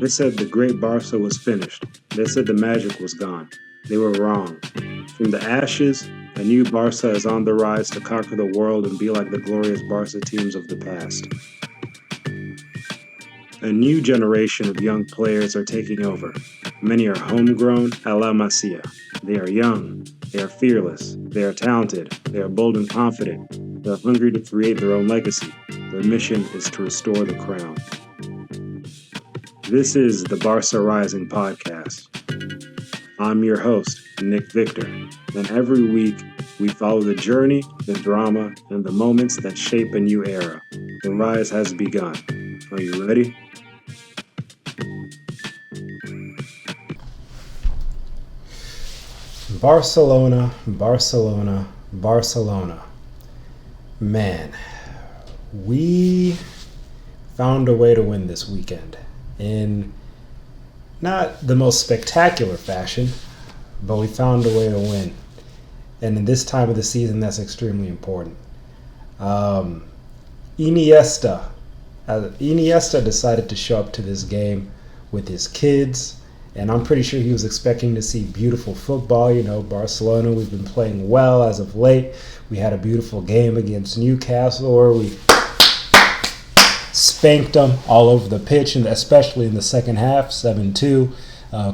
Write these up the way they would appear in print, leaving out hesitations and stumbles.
They said the great Barca was finished. They said the magic was gone. They were wrong. From the ashes, a new Barca is on the rise to conquer the world and be like the glorious Barca teams of the past. A new generation of young players are taking over. Many are homegrown a la Masia. They are young, they are fearless, they are talented, they are bold and confident, they are hungry to create their own legacy. Their mission is to restore the crown. This is the Barca Rising podcast. I'm your host, Nick Victor, and every week we follow the journey, the drama, and the moments that shape a new era. The rise has begun. Are you ready? Barcelona, Barcelona, Barcelona. Man, we found a way to win this weekend in not the most spectacular fashion, but we found a way to win. And in this time of the season, that's extremely important. Iniesta decided to show up to this game with his kids, and I'm pretty sure he was expecting to see beautiful football. You know, Barcelona, we've been playing well as of late. We had a beautiful game against Newcastle where we spanked them all over the pitch, and especially in the second half, 7-2.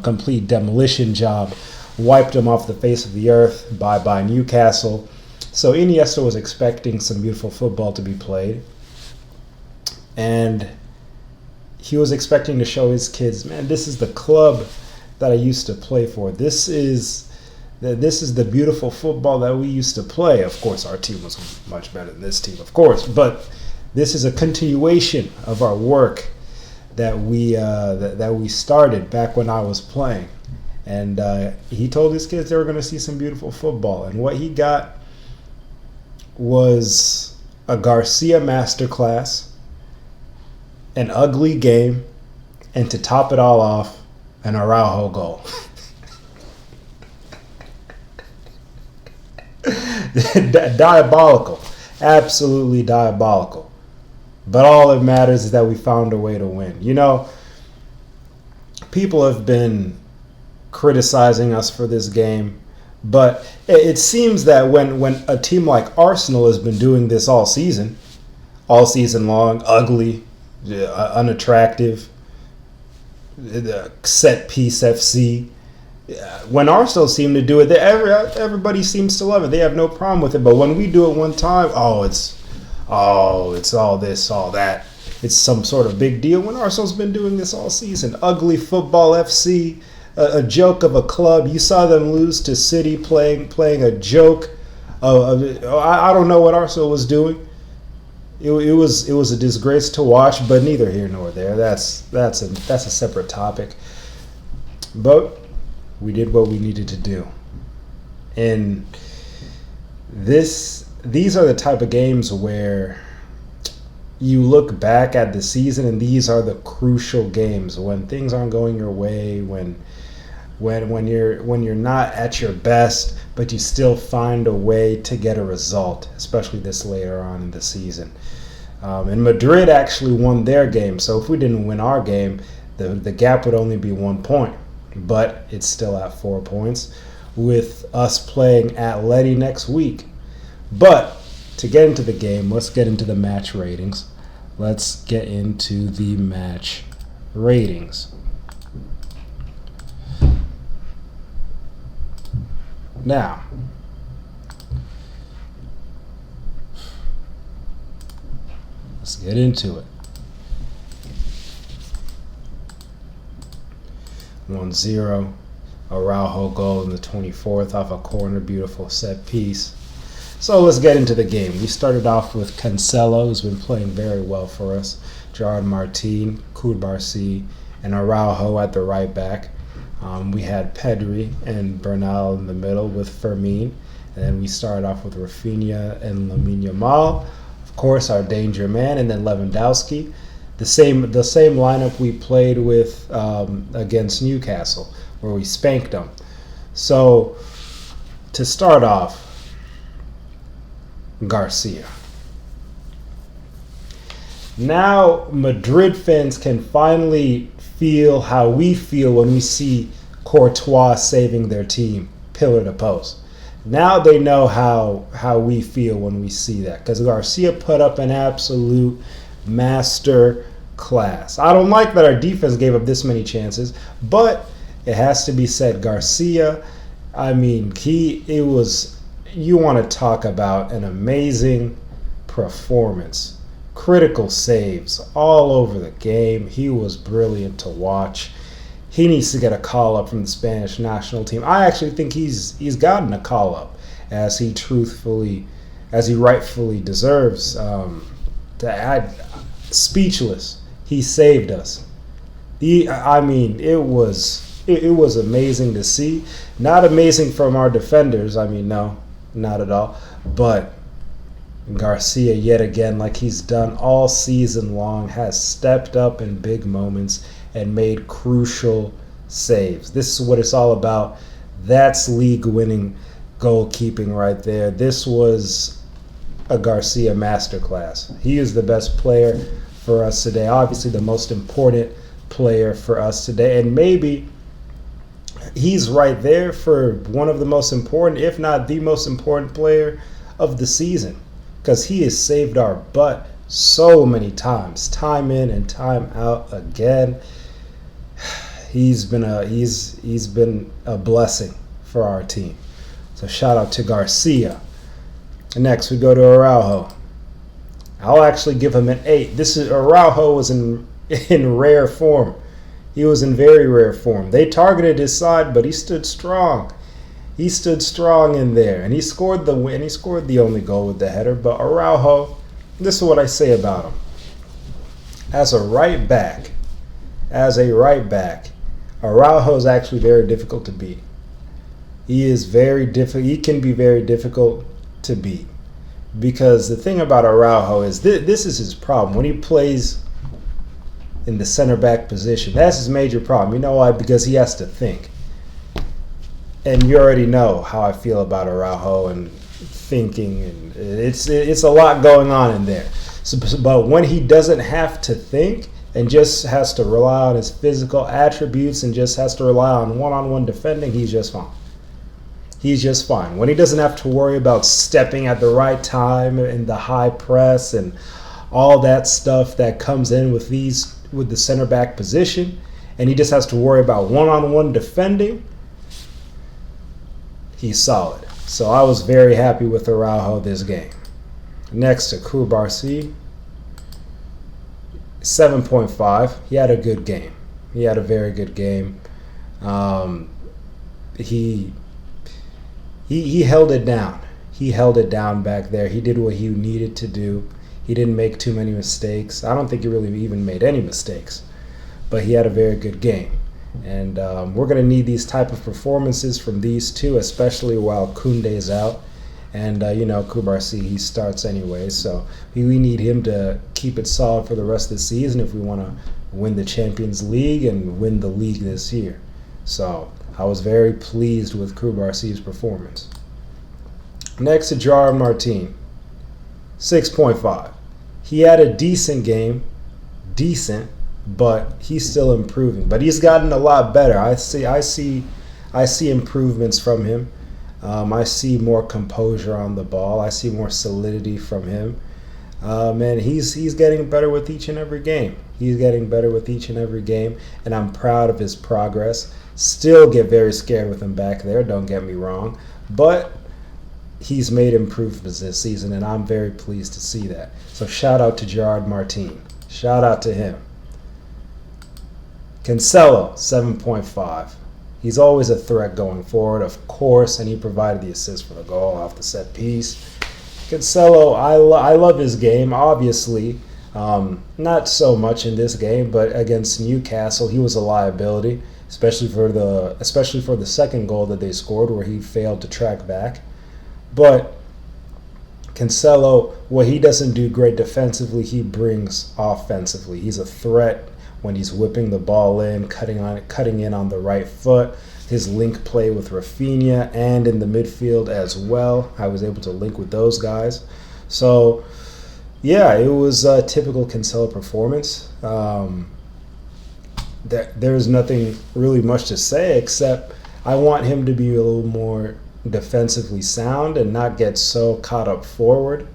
Complete demolition job. Wiped them off the face of the earth. Bye-bye Newcastle. So Iniesta was expecting some beautiful football to be played. And he was expecting to show his kids, man, this is the club that I used to play for. This is the beautiful football that we used to play. Of course, our team was much better than this team, of course. But this is a continuation of our work that we started back when I was playing. And he told his kids they were going to see some beautiful football. And what he got was a Garcia masterclass, an ugly game, and to top it all off, an Araujo goal. Diabolical. Absolutely diabolical. But all that matters is that we found a way to win. You know, people have been criticizing us for this game, but it seems that when a team like Arsenal has been doing this all season long, ugly, unattractive, set piece FC. When Arsenal seem to do it, everybody seems to love it. They have no problem with it. But when we do it one time, it's all this, all that. It's some sort of big deal. When Arsenal's been doing this all season, ugly football FC, a joke of a club. You saw them lose to City, playing a joke. I don't know what Arsenal was doing. It was a disgrace to watch, but neither here nor there. That's a separate topic. But we did what we needed to do. And these are the type of games where you look back at the season, and these are the crucial games when things aren't going your way, when you're not at your best, but you still find a way to get a result, especially this later on in the season. And Madrid actually won their game, so if we didn't win our game, the gap would only be 1 point, but it's still at 4 points with us playing Atleti next week. But to get into the game, let's get into the match ratings. Now, let's get into it. 1-0, Araujo goal in the 24th off a corner, beautiful set piece. So let's get into the game. We started off with Cancelo, who's been playing very well for us, Gerard Martin, Koulibaly, and Araujo at the right back. We had Pedri and Bernal in the middle with Fermin. And then we started off with Rafinha and Lamine Yamal. Of course, our danger man, and then Lewandowski. The same lineup we played with against Newcastle, where we spanked them. So, to start off, Garcia. Now Madrid fans can finally feel how we feel when we see Courtois saving their team pillar to post. Now they know how we feel when we see that, because Garcia put up an absolute master class. I don't like that our defense gave up this many chances, but it has to be said, Garcia, I mean, you want to talk about an amazing performance. Critical saves all over the game. He was brilliant to watch. He needs to get a call up from the Spanish national team. I actually think he's gotten a call up, as he rightfully deserves. Speechless. He saved us. It was amazing to see. Not amazing from our defenders. No, not at all. But Garcia, yet again, like he's done all season long, has stepped up in big moments and made crucial saves. This is what it's all about. That's league-winning goalkeeping right there. This was a Garcia masterclass. He is the best player for us today. Obviously, the most important player for us today. And maybe he's right there for one of the most important, if not the most important player of the season, because he has saved our butt so many times, time in and time out again. He's been a blessing for our team. So shout out to Garcia. Next we go to Araujo. I'll actually give him an 8. Araujo was in rare form. He was in very rare form. They targeted his side, but he stood strong. He stood strong in there, and he scored the win. He scored the only goal with the header. But Araujo, this is what I say about him. As a right back, Araujo is actually very difficult to beat. He can be very difficult to beat, because the thing about Araujo is this is his problem when he plays in the center back position. That's his major problem. You know why? Because he has to think. And you already know how I feel about Araujo and thinking, and it's a lot going on in there. But when he doesn't have to think and just has to rely on his physical attributes and just has to rely on one-on-one defending, he's just fine. He's just fine. When he doesn't have to worry about stepping at the right time in the high press and all that stuff that comes in with the center back position, and he just has to worry about one-on-one defending, he's solid. So I was very happy with Araujo this game. Next to Kubarsi, 7.5. He had a good game. He had a very good game. He held it down. He held it down back there. He did what he needed to do. He didn't make too many mistakes. I don't think he really even made any mistakes. But he had a very good game. And we're going to need these type of performances from these two, especially while Koundé's out. And, Kubarsi, he starts anyway. So we need him to keep it solid for the rest of the season if we want to win the Champions League and win the league this year. So I was very pleased with Kubarsi's performance. Next to Gerard Martin, 6.5. He had a decent game. Decent. But he's still improving. But he's gotten a lot better. I see improvements from him. I see more composure on the ball. I see more solidity from him. And he's getting better with each and every game. And I'm proud of his progress. Still get very scared with him back there, don't get me wrong. But he's made improvements this season, and I'm very pleased to see that. So shout out to Gerard Martin. Shout out to him. Cancelo, 7.5. He's always a threat going forward, of course, and he provided the assist for the goal off the set piece. Cancelo, I love his game, obviously. Not so much in this game, but against Newcastle, he was a liability, especially for the second goal that they scored, where he failed to track back. But Cancelo, what he doesn't do great defensively, he brings offensively. He's a threat when he's whipping the ball in, cutting in on the right foot. His link play with Rafinha and in the midfield as well. I was able to link with those guys. So, yeah, it was a typical Cancelo performance. there's nothing really much to say except I want him to be a little more defensively sound and not get so caught up forward,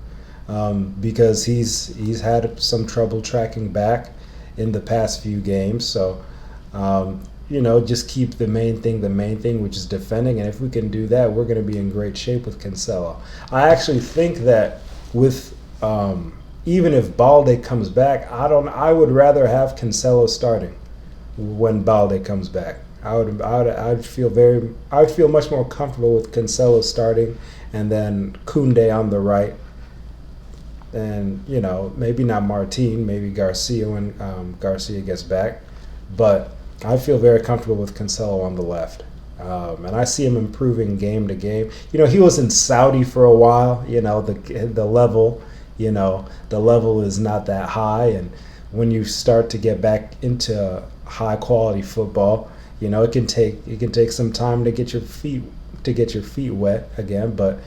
because he's had some trouble tracking back in the past few games. So, just keep the main thing, which is defending. And if we can do that, we're going to be in great shape with Cancelo. I actually think that with even if Balde comes back, I would rather have Cancelo starting when Balde comes back. I'd feel much more comfortable with Cancelo starting, and then Koundé on the right, and maybe not Martin, maybe Garcia when Garcia gets back, but I feel very comfortable with Cancelo on the left, and I see him improving game to game. He was in Saudi for a while. The level, the level is not that high, and when you start to get back into high quality football, it can take some time to get your feet wet again. But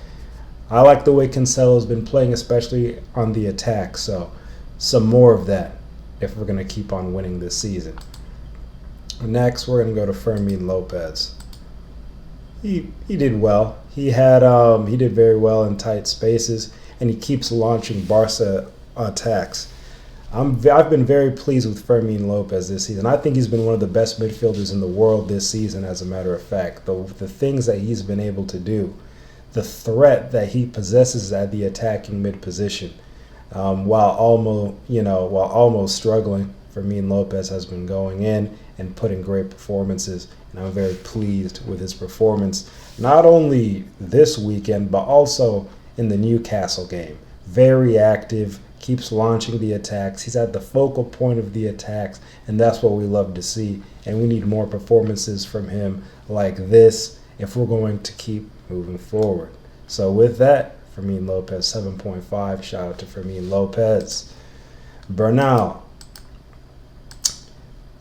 I like the way Cancelo's been playing, especially on the attack. So some more of that if we're going to keep on winning this season. Next, we're going to go to Fermin Lopez. He did well. He did very well in tight spaces, and he keeps launching Barca attacks. I've been very pleased with Fermin Lopez this season. I think he's been one of the best midfielders in the world this season, as a matter of fact. The things that he's been able to do, the threat that he possesses at the attacking mid position, while almost struggling, Fermin Lopez has been going in and putting great performances, and I'm very pleased with his performance, not only this weekend, but also in the Newcastle game. Very active, keeps launching the attacks. He's at the focal point of the attacks, and that's what we love to see. And we need more performances from him like this if we're going to keep moving forward. So with that, Fermin Lopez 7.5. Shout out to Fermin Lopez. Bernal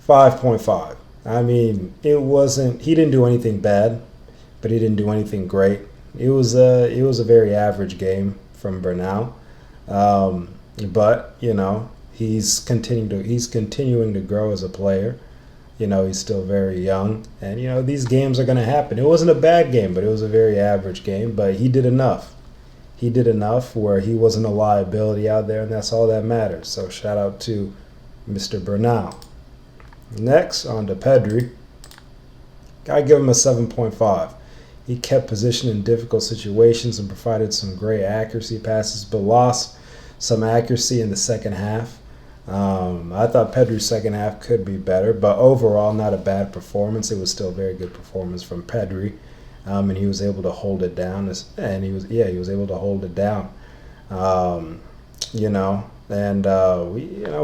5.5. I mean, he didn't do anything bad, but he didn't do anything great. It was a very average game from Bernal. But he's continuing to grow as a player. He's still very young, and these games are going to happen. It wasn't a bad game, but it was a very average game. But he did enough. He did enough where he wasn't a liability out there, and that's all that matters. So shout out to Mr. Bernal. Next, on to Pedri. I give him a 7.5. He kept position in difficult situations and provided some great accuracy passes, but lost some accuracy in the second half. I thought Pedri's second half could be better, but overall not a bad performance. It was still a very good performance from Pedri, and he was able to hold it down. And he was able to hold it down.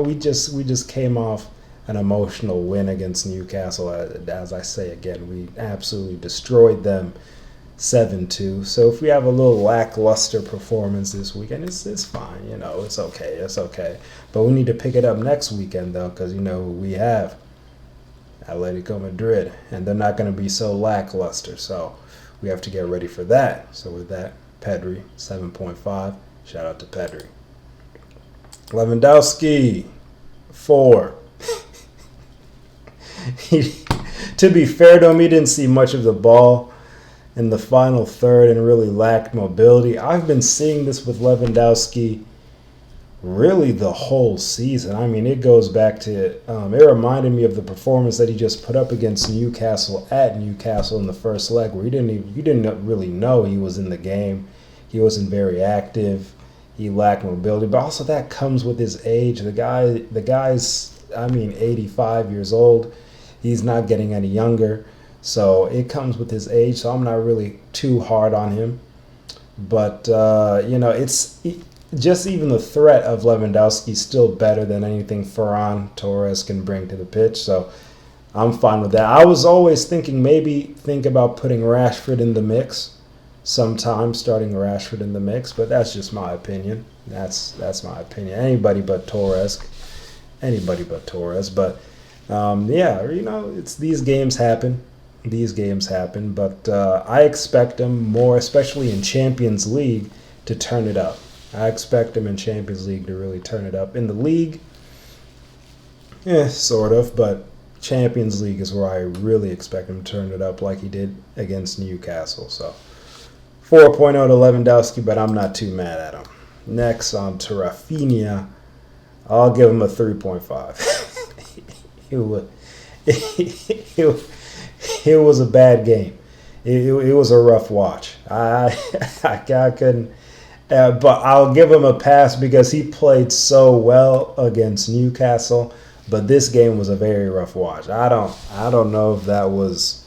We just came off an emotional win against Newcastle. As I say again, we absolutely destroyed them 7-2. So if we have a little lackluster performance this weekend, it's fine. It's okay. But we need to pick it up next weekend, though, because we have Atletico Madrid, and they're not going to be so lackluster. So we have to get ready for that. So with that, Pedri 7.5. Shout out to Pedri. Lewandowski 4. To be fair to him, he didn't see much of the ball in the final third and really lacked mobility. I've been seeing this with Lewandowski really the whole season. I mean, it goes back to, it reminded me of the performance that he just put up against Newcastle at Newcastle in the first leg, where you didn't really know he was in the game. He wasn't very active. He lacked mobility, but also that comes with his age. The guy's 85 years old. He's not getting any younger. So it comes with his age, so I'm not really too hard on him. But, it's just even the threat of Lewandowski is still better than anything Ferran Torres can bring to the pitch. So I'm fine with that. I was always thinking think about putting Rashford in the mix sometime, starting Rashford in the mix. But that's just my opinion. That's my opinion. Anybody but Torres. But, it's these games happen. But I expect them more, especially in Champions League, to turn it up. I expect them in Champions League to really turn it up. In the league, sort of, but Champions League is where I really expect him to turn it up like he did against Newcastle. So 4.0 to Lewandowski, but I'm not too mad at him. Next on to Rafinha, I'll give him a 3.5. it was a bad game. It was a rough watch. I couldn't. But I'll give him a pass because he played so well against Newcastle. But this game was a very rough watch. I don't know if that was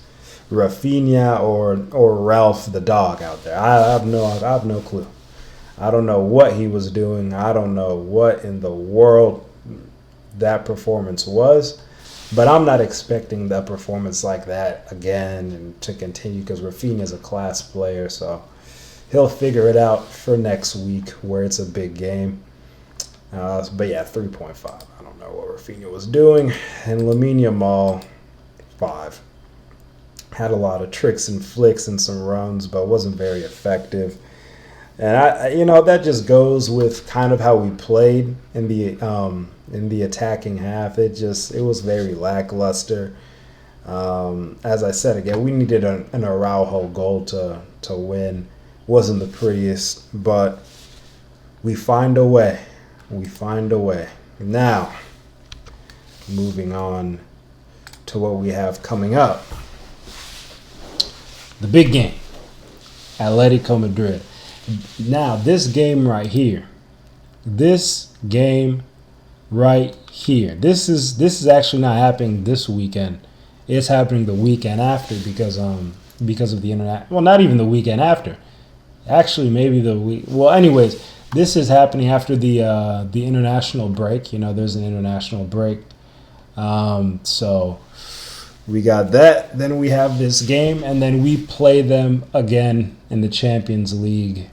Rafinha or Ralph the dog out there. I have no clue. I don't know what he was doing. I don't know what in the world that performance was. But I'm not expecting that performance like that again and to continue because Rafinha is a class player. So he'll figure it out for next week where it's a big game. But yeah, 3.5. I don't know what Rafinha was doing. And Lamine Yamal, 5. Had a lot of tricks and flicks and some runs, but wasn't very effective. And that just goes with kind of how we played in the attacking half. It was very lackluster. As I said again, we needed an Araujo goal to win. Wasn't the prettiest, but we find a way. Now, moving on to what we have coming up. The big game, Atletico Madrid. Now, this game right here. This is actually not happening this weekend. It's happening the weekend after because of the internet. Well, not even the weekend after. Actually, maybe the week. Well, anyways, this is happening after the international break. There's an international break. So we got that. Then we have this game, and then we play them again in the Champions League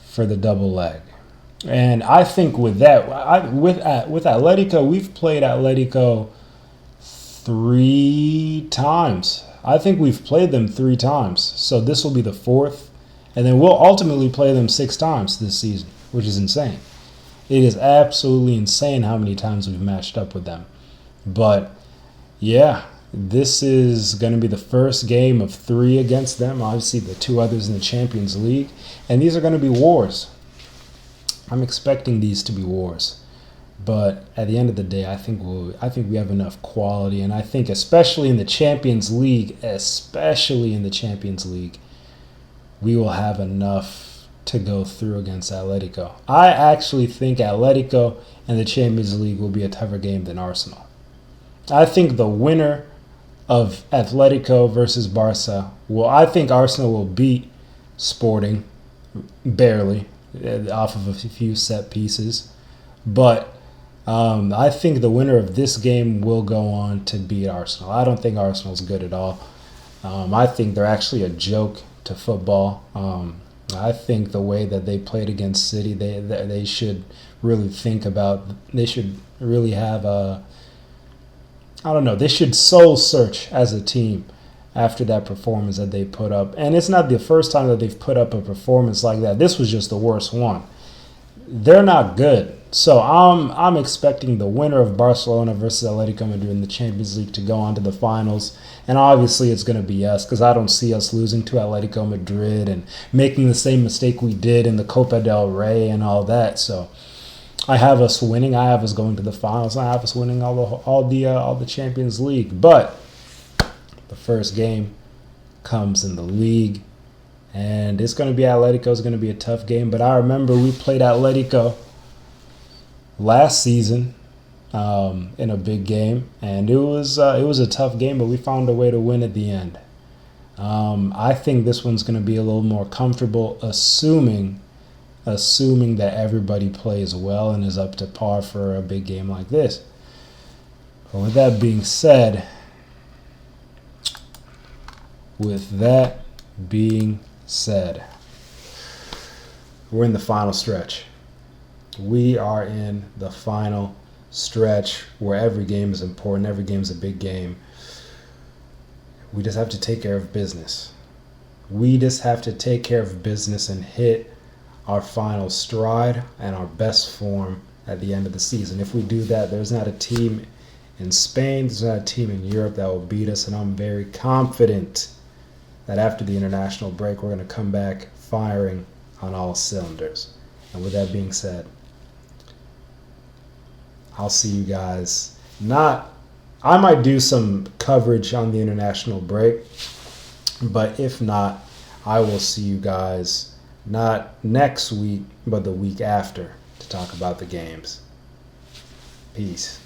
for the double leg. And I think with that, with Atletico, we've played Atletico 3 times. I think we've played them 3 times. So this will be the 4th. And then we'll ultimately play them 6 times this season, which is insane. It is absolutely insane how many times we've matched up with them. But, yeah, this is going to be the first game of 3 against them. Obviously, the 2 others in the Champions League. And these are going to be wars. I'm expecting these to be wars. But at the end of the day, I think we have enough quality. And I think especially in the Champions League, we will have enough to go through against Atletico. I actually think Atletico and the Champions League will be a tougher game than Arsenal. I think the winner of Atletico versus Barca I think Arsenal will beat Sporting barely off of a few set pieces. But I think the winner of this game will go on to beat Arsenal. I don't think Arsenal's good at all. I think they're actually a joke to football. I think the way that they played against City, they should really think about. They should really have they should soul search as a team after that performance that they put up. And it's not the first time that they've put up a performance like that. This was just the worst one. They're not good. So I'm expecting the winner of Barcelona versus Atletico Madrid in the Champions League to go on to the finals. And obviously it's going to be us because I don't see us losing to Atletico Madrid and making the same mistake we did in the Copa del Rey and all that. So I have us winning. I have us going to the finals. I have us winning all the Champions League. But the first game comes in the league. And it's going to be Atletico. It's going to be a tough game. But I remember we played Atletico last season in a big game. And it was a tough game, but we found a way to win at the end. I think this one's going to be a little more comfortable, assuming that everybody plays well and is up to par for a big game like this. But with that being said, we're in the final stretch. We are in the final stretch where every game is important. Every game is a big game. We just have to take care of business. We just have to take care of business and hit our final stride and our best form at the end of the season. If we do that, there's not a team in Spain. There's not a team in Europe that will beat us, and I'm very confident that after the international break, we're going to come back firing on all cylinders. And with that being said, I'll see you guys. I might do some coverage on the international break, but if not, I will see you guys not next week, but the week after to talk about the games. Peace.